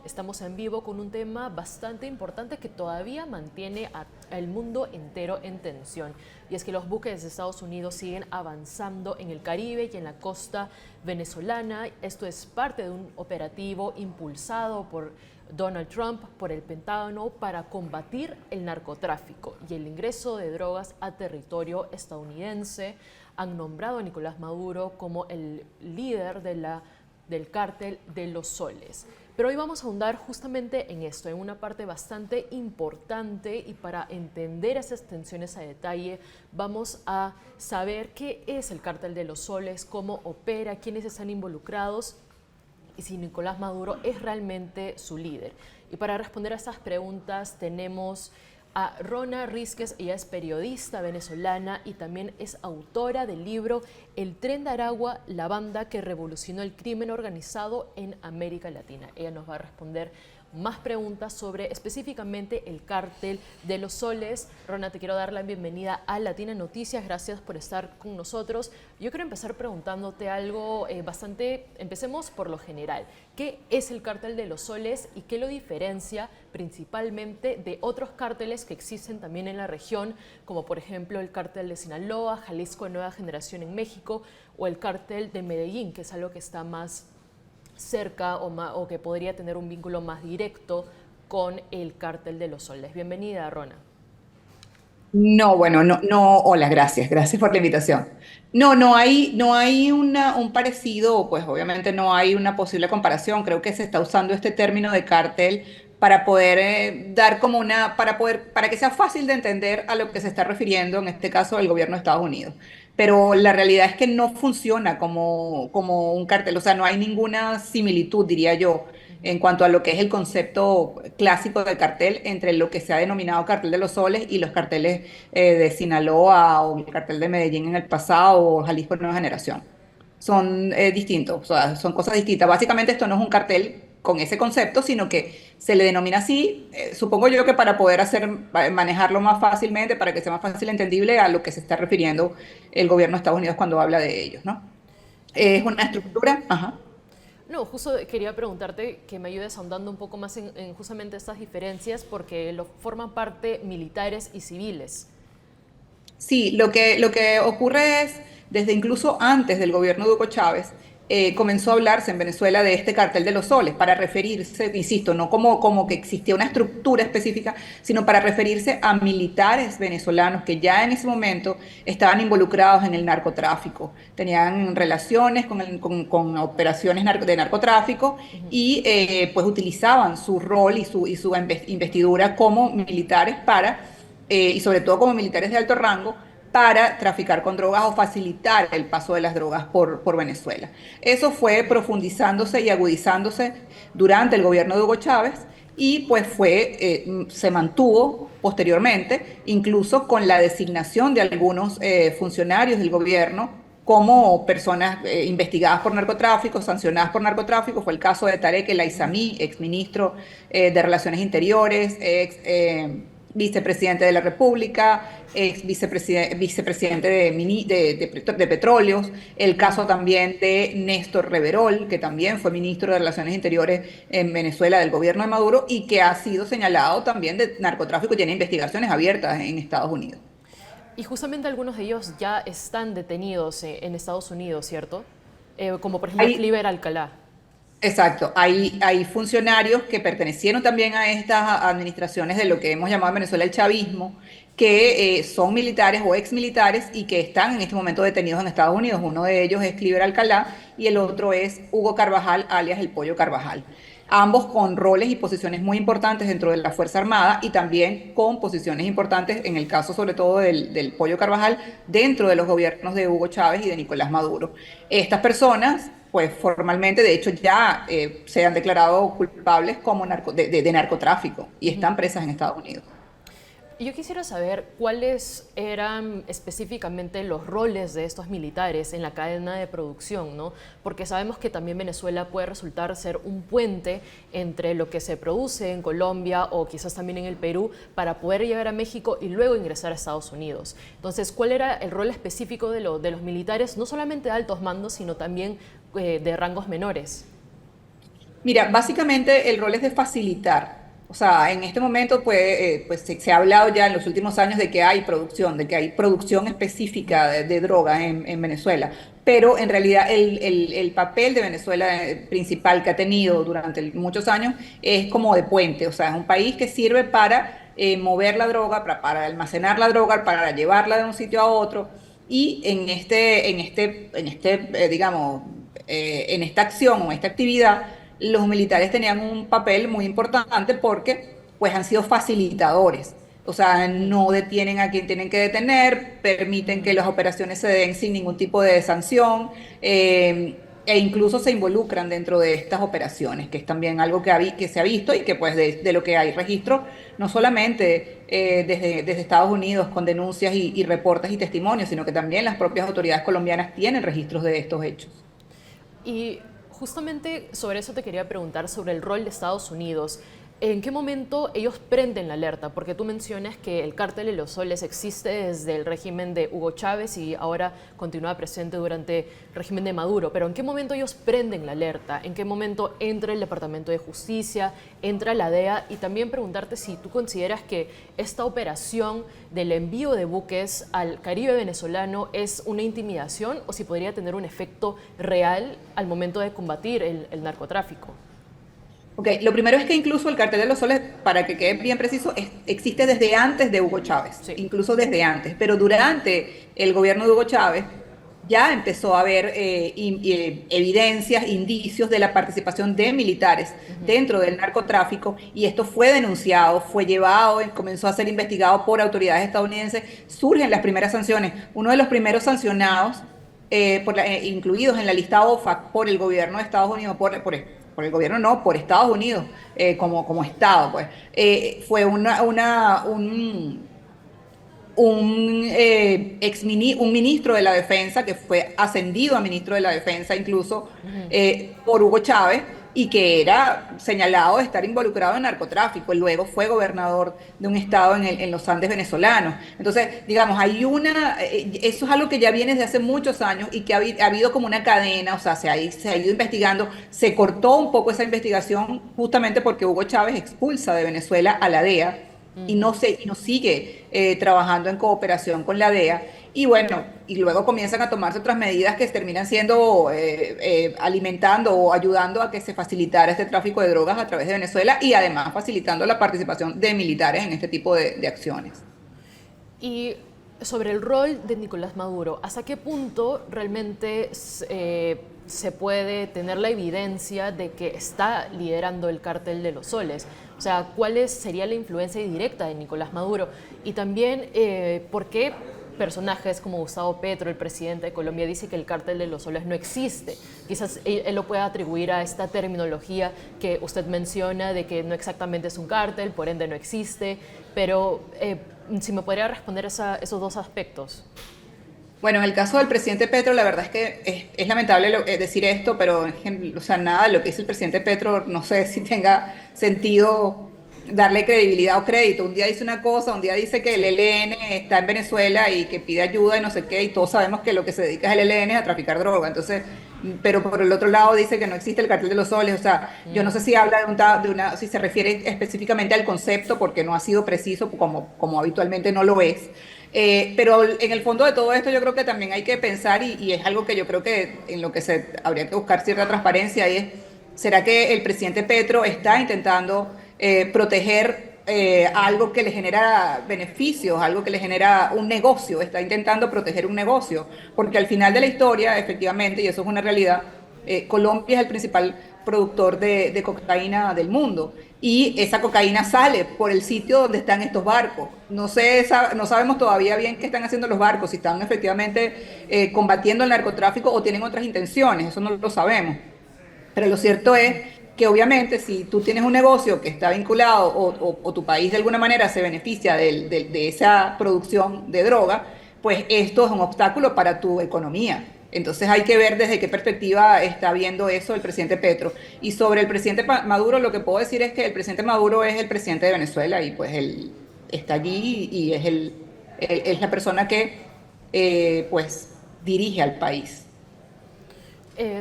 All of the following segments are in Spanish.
Estamos en vivo con un tema bastante importante que todavía mantiene al mundo entero en tensión. Y es que los buques de Estados Unidos siguen avanzando en el Caribe y en la costa venezolana. Esto es parte de un operativo impulsado por Donald Trump, por el Pentágono, para combatir el narcotráfico y el ingreso de drogas a territorio estadounidense. Han nombrado a Nicolás Maduro como el líder del cártel de los Soles. Pero hoy vamos a ahondar justamente en esto, en una parte bastante importante, y para entender esas tensiones a detalle vamos a saber qué es el cártel de los Soles, cómo opera, quiénes están involucrados y si Nicolás Maduro es realmente su líder. Y para responder a estas preguntas tenemos a Rona Rísquez. Ella es periodista venezolana y también es autora del libro El Tren de Aragua, la banda que revolucionó el crimen organizado en América Latina. Ella nos va a responder más preguntas sobre específicamente el cártel de los Soles. Rona, te quiero dar la bienvenida a Latina Noticias. Gracias por estar con nosotros. Yo quiero empezar preguntándote algo empecemos por lo general. ¿Qué es el cártel de los Soles y qué lo diferencia principalmente de otros cárteles que existen también en la región, como por ejemplo el cártel de Sinaloa, Jalisco de Nueva Generación en México, o el cártel de Medellín, que es algo que está más cerca o que podría tener un vínculo más directo con el cártel de los Soles? Bienvenida, Rona. No, bueno, no, hola, gracias por la invitación. No hay un parecido, pues obviamente no hay una posible comparación. Creo que se está usando este término de cártel para poder dar como para que sea fácil de entender a lo que se está refiriendo, en este caso el gobierno de Estados Unidos. Pero la realidad es que no funciona como un cártel, o sea, no hay ninguna similitud, diría yo, en cuanto a lo que es el concepto clásico del cartel entre lo que se ha denominado cartel de los Soles y los carteles de Sinaloa o el cartel de Medellín en el pasado o Jalisco Nueva Generación. Son distintos, o sea, son cosas distintas. Básicamente esto no es un cartel con ese concepto, sino que se le denomina así, supongo yo que para poder manejarlo más fácilmente, para que sea más fácil entendible a lo que se está refiriendo el gobierno de Estados Unidos cuando habla de ellos, ¿no? Es una estructura, ajá. No, justo quería preguntarte que me ayudes ahondando un poco más en justamente estas diferencias, porque forman parte militares y civiles. Sí, lo que ocurre es, desde incluso antes del gobierno de Hugo Chávez, comenzó a hablarse en Venezuela de este cartel de los soles, para referirse, insisto, no como que existía una estructura específica, sino para referirse a militares venezolanos que ya en ese momento estaban involucrados en el narcotráfico, tenían relaciones con operaciones de narcotráfico y pues utilizaban su rol y su investidura como militares y sobre todo como militares de alto rango, para traficar con drogas o facilitar el paso de las drogas por Venezuela. Eso fue profundizándose y agudizándose durante el gobierno de Hugo Chávez y pues se mantuvo posteriormente, incluso con la designación de algunos funcionarios del gobierno como personas investigadas por narcotráfico, sancionadas por narcotráfico. Fue el caso de Tarek El Aizami, exministro de Relaciones Interiores, vicepresidente de la República, ex vicepresidente de Petróleos, el caso también de Néstor Reverol, que también fue ministro de Relaciones Interiores en Venezuela del gobierno de Maduro y que ha sido señalado también de narcotráfico y tiene investigaciones abiertas en Estados Unidos. Y justamente algunos de ellos ya están detenidos en Estados Unidos, ¿cierto? Como por ejemplo Hay Cliver Alcalá. Exacto, hay funcionarios que pertenecieron también a estas administraciones de lo que hemos llamado en Venezuela el chavismo, que son militares o exmilitares y que están en este momento detenidos en Estados Unidos. Uno de ellos es Cliver Alcalá y el otro es Hugo Carvajal, alias el Pollo Carvajal. Ambos con roles y posiciones muy importantes dentro de la Fuerza Armada y también con posiciones importantes, en el caso sobre todo del Pollo Carvajal, dentro de los gobiernos de Hugo Chávez y de Nicolás Maduro. Estas personas pues formalmente, de hecho, ya se han declarado culpables como de narcotráfico y están presas en Estados Unidos. Yo quisiera saber cuáles eran específicamente los roles de estos militares en la cadena de producción, ¿no? Porque sabemos que también Venezuela puede resultar ser un puente entre lo que se produce en Colombia o quizás también en el Perú para poder llegar a México y luego ingresar a Estados Unidos. Entonces, ¿cuál era el rol específico de los militares, no solamente de altos mandos, sino también de rangos menores? Mira, básicamente el rol es de facilitar. O sea, en este momento pues se ha hablado ya en los últimos años de que hay producción específica de droga en Venezuela, pero en realidad el papel de Venezuela principal que ha tenido durante muchos años es como de puente. O sea, es un país que sirve para mover la droga, para almacenar la droga, para llevarla de un sitio a otro. Y digamos, en esta acción o esta actividad, los militares tenían un papel muy importante porque pues han sido facilitadores. O sea, no detienen a quien tienen que detener, permiten que las operaciones se den sin ningún tipo de sanción, e incluso se involucran dentro de estas operaciones, que es también algo que se ha visto y que pues de lo que hay registro, no solamente desde Estados Unidos con denuncias y reportes y testimonios, sino que también las propias autoridades colombianas tienen registros de estos hechos. Y justamente sobre eso te quería preguntar, sobre el rol de Estados Unidos. ¿En qué momento ellos prenden la alerta? Porque tú mencionas que el cártel de los Soles existe desde el régimen de Hugo Chávez y ahora continúa presente durante el régimen de Maduro. Pero ¿en qué momento ellos prenden la alerta? ¿En qué momento entra el Departamento de Justicia, entra la DEA? Y también preguntarte si tú consideras que esta operación del envío de buques al Caribe venezolano es una intimidación o si podría tener un efecto real al momento de combatir el narcotráfico. Ok, lo primero es que incluso el cartel de los soles, para que quede bien preciso, existe desde antes de Hugo Chávez, Sí. incluso desde antes, pero durante el gobierno de Hugo Chávez ya empezó a haber evidencias, indicios de la participación de militares dentro del narcotráfico y esto fue denunciado, fue llevado, comenzó a ser investigado por autoridades estadounidenses, surgen las primeras sanciones. Uno de los primeros sancionados, incluidos en la lista OFAC por el gobierno de Estados Unidos, por el gobierno no, por Estados Unidos como Estado, pues, fue un ministro de la Defensa que fue ascendido a ministro de la Defensa incluso por Hugo Chávez y que era señalado de estar involucrado en narcotráfico. Luego fue gobernador de un estado en los Andes venezolanos. Entonces, digamos, eso es algo que ya viene desde hace muchos años y que ha habido como una cadena, o sea, se ha ido investigando, se cortó un poco esa investigación justamente porque Hugo Chávez expulsa de Venezuela a la DEA y no sigue trabajando en cooperación con la DEA. Y bueno, y luego comienzan a tomarse otras medidas que terminan siendo alimentando o ayudando a que se facilitara este tráfico de drogas a través de Venezuela y además facilitando la participación de militares en este tipo de acciones. Y sobre el rol de Nicolás Maduro, ¿hasta qué punto realmente se puede tener la evidencia de que está liderando el cártel de los soles? O sea, ¿cuál sería la influencia directa de Nicolás Maduro? Y también, ¿por qué personajes como Gustavo Petro, el presidente de Colombia, dice que el cártel de los soles no existe? Quizás él lo pueda atribuir a esta terminología que usted menciona de que no exactamente es un cártel, por ende no existe, pero si me podría responder esos dos aspectos. Bueno, en el caso del presidente Petro, la verdad es que es lamentable decir esto, pero o sea, nada de lo que dice el presidente Petro, no sé si tenga sentido darle credibilidad o crédito. Un día dice una cosa, un día dice que el Sí. ELN está en Venezuela y que pide ayuda y no sé qué, y todos sabemos que lo que se dedica el ELN es a traficar droga. Entonces, pero por el otro lado dice que no existe el cartel de los soles. O sea, yo no sé si habla si se refiere específicamente al concepto, porque no ha sido preciso como habitualmente no lo es. Pero en el fondo de todo esto yo creo que también hay que pensar y es algo que yo creo que en lo que habría que buscar cierta transparencia y es, ¿será que el presidente Petro está intentando proteger algo que le genera beneficios, algo que le genera un negocio, está intentando proteger un negocio? Porque al final de la historia, efectivamente, y eso es una realidad, Colombia es el principal productor de cocaína del mundo y esa cocaína sale por el sitio donde están estos barcos. No sabemos todavía bien qué están haciendo los barcos, si están efectivamente combatiendo el narcotráfico o tienen otras intenciones, eso no lo sabemos. Pero lo cierto es que obviamente si tú tienes un negocio que está vinculado o tu país de alguna manera se beneficia de esa producción de droga, pues esto es un obstáculo para tu economía. Entonces hay que ver desde qué perspectiva está viendo eso el presidente Petro. Y sobre el presidente Maduro, lo que puedo decir es que el presidente Maduro es el presidente de Venezuela y pues él está allí y es la persona que pues dirige al país.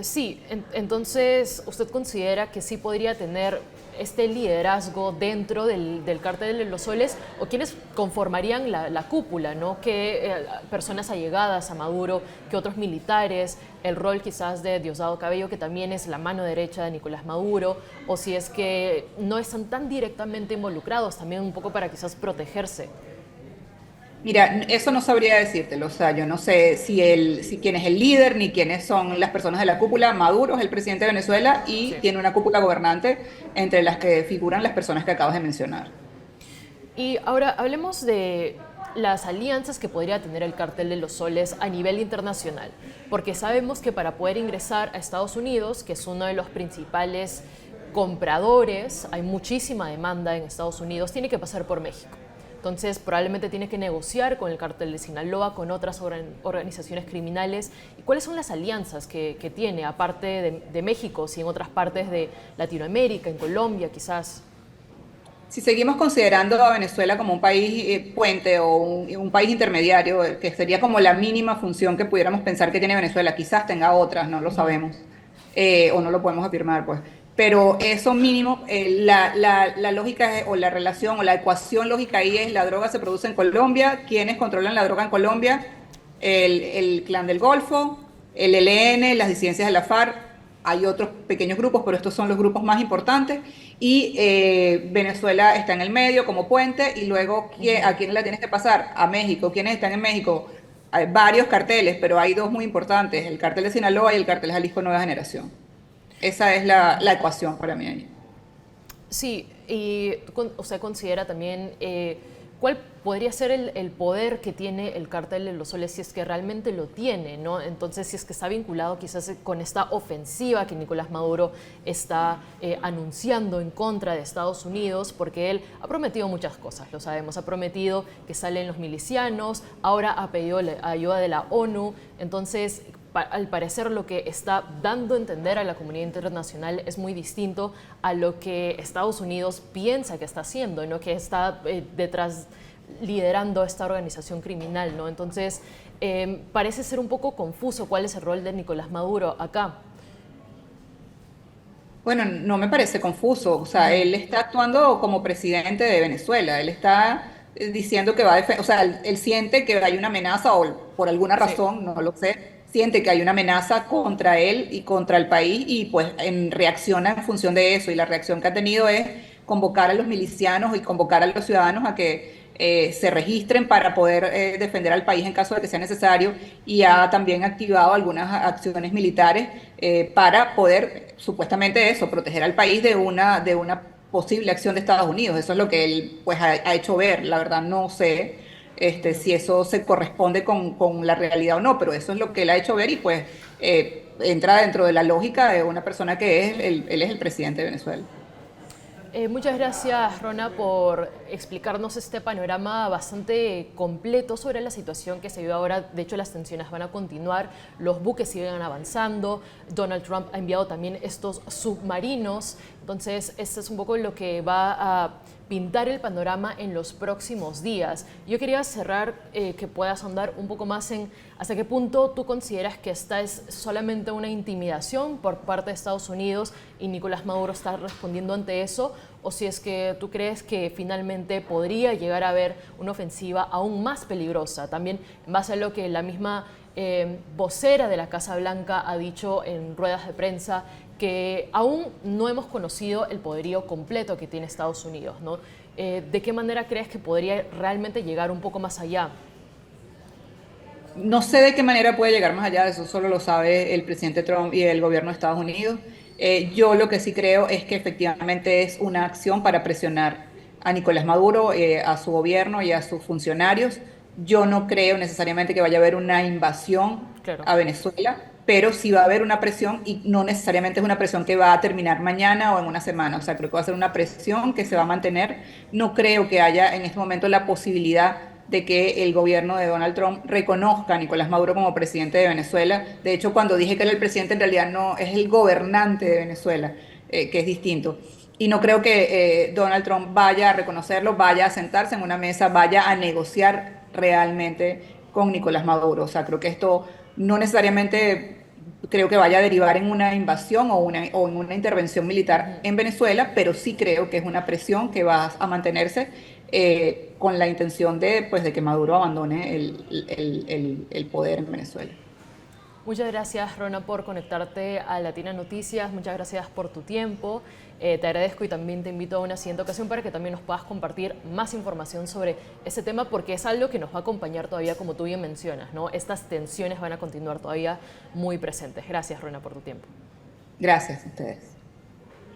Sí, entonces usted considera que sí podría tener este liderazgo dentro del cártel de los Soles, o quienes conformarían la cúpula, ¿no? Que personas allegadas a Maduro, que otros militares, el rol quizás de Diosdado Cabello, que también es la mano derecha de Nicolás Maduro, o si es que no están tan directamente involucrados, también un poco para quizás protegerse. Mira, eso no sabría decírtelo, o sea, yo no sé si quién es el líder ni quiénes son las personas de la cúpula. Maduro es el presidente de Venezuela y Sí. tiene una cúpula gobernante entre las que figuran las personas que acabas de mencionar. Y ahora hablemos de las alianzas que podría tener el Cártel de los Soles a nivel internacional, porque sabemos que para poder ingresar a Estados Unidos, que es uno de los principales compradores, hay muchísima demanda en Estados Unidos, tiene que pasar por México. Entonces, probablemente tiene que negociar con el Cártel de Sinaloa, con otras organizaciones criminales. ¿Y cuáles son las alianzas que tiene, aparte de México, si en otras partes de Latinoamérica, en Colombia quizás? Si seguimos considerando a Venezuela como un país puente o un país intermediario, que sería como la mínima función que pudiéramos pensar que tiene Venezuela, quizás tenga otras, no lo sabemos, o no lo podemos afirmar, pues. Pero eso mínimo, la lógica o la relación o la ecuación lógica ahí es: la droga se produce en Colombia. ¿Quiénes controlan la droga en Colombia? El Clan del Golfo, el ELN, las disidencias de la FARC. Hay otros pequeños grupos, pero estos son los grupos más importantes. Y Venezuela está en el medio como puente. Y luego, ¿a quién la tienes que pasar? A México. ¿Quiénes están en México? Hay varios carteles, pero hay dos muy importantes: el cartel de Sinaloa y el cartel Jalisco Nueva Generación. Esa es la ecuación para mí ahí. Sí, y usted considera también cuál podría ser el poder que tiene el Cártel de los Soles, si es que realmente lo tiene, ¿no? Entonces, si es que está vinculado quizás con esta ofensiva que Nicolás Maduro está anunciando en contra de Estados Unidos, porque él ha prometido muchas cosas, lo sabemos, ha prometido que salen los milicianos, ahora ha pedido la ayuda de la ONU. Entonces, al parecer lo que está dando a entender a la comunidad internacional es muy distinto a lo que Estados Unidos piensa que está haciendo, ¿no? Que está detrás liderando esta organización criminal, ¿no? Entonces, parece ser un poco confuso cuál es el rol de Nicolás Maduro acá. Bueno, no me parece confuso. O sea, él está actuando como presidente de Venezuela. Él está diciendo que va a defender, o sea, él siente que hay una amenaza, o por alguna Sí. razón, no lo sé, siente que hay una amenaza contra él y contra el país, y pues reacciona en función de eso. Y la reacción que ha tenido es convocar a los milicianos y convocar a los ciudadanos a que se registren para poder defender al país en caso de que sea necesario, y ha también activado algunas acciones militares para poder, supuestamente eso, proteger al país de una posible acción de Estados Unidos. Eso es lo que él pues ha hecho ver. La verdad no sé si eso se corresponde con la realidad o no, pero eso es lo que él ha hecho ver, y pues entra dentro de la lógica de una persona que él es el presidente de Venezuela. Muchas gracias, Rona, por explicarnos este panorama bastante completo sobre la situación que se vive ahora. De hecho, las tensiones van a continuar, los buques siguen avanzando, Donald Trump ha enviado también estos submarinos. Entonces, esto es un poco lo que va a pintar el panorama en los próximos días. Yo quería cerrar, que puedas ahondar un poco más en hasta qué punto tú consideras que esta es solamente una intimidación por parte de Estados Unidos y Nicolás Maduro está respondiendo ante eso, o si es que tú crees que finalmente podría llegar a haber una ofensiva aún más peligrosa, también en base a lo que la misma vocera de la Casa Blanca ha dicho en ruedas de prensa, que aún no hemos conocido el poderío completo que tiene Estados Unidos, ¿no? ¿De qué manera crees que podría realmente llegar un poco más allá? No sé de qué manera puede llegar más allá de eso, solo lo sabe el presidente Trump y el gobierno de Estados Unidos. Yo lo que sí creo es que efectivamente es una acción para presionar a Nicolás Maduro, a su gobierno y a sus funcionarios. Yo no creo necesariamente que vaya a haber una invasión Claro. a Venezuela, pero sí va a haber una presión, y no necesariamente es una presión que va a terminar mañana o en una semana. O sea, creo que va a ser una presión que se va a mantener. No creo que haya en este momento la posibilidad de que el gobierno de Donald Trump reconozca a Nicolás Maduro como presidente de Venezuela. De hecho, cuando dije que era el presidente, en realidad no es el gobernante de Venezuela, que es distinto. Y no creo que Donald Trump vaya a reconocerlo, vaya a sentarse en una mesa, vaya a negociar realmente con Nicolás Maduro. O sea, creo que esto no necesariamente creo que vaya a derivar en una invasión o en una intervención militar Ujú. en Venezuela, pero sí creo que es una presión que va a mantenerse con la intención pues, de que Maduro abandone el poder en Venezuela. Muchas gracias, Rona, por conectarte a Latina Noticias. Muchas gracias por tu tiempo. Te agradezco y también te invito a una siguiente ocasión para que también nos puedas compartir más información sobre ese tema, porque es algo que nos va a acompañar todavía, como tú bien mencionas, ¿no? Estas tensiones van a continuar todavía muy presentes. Gracias, Rona, por tu tiempo. Gracias a ustedes.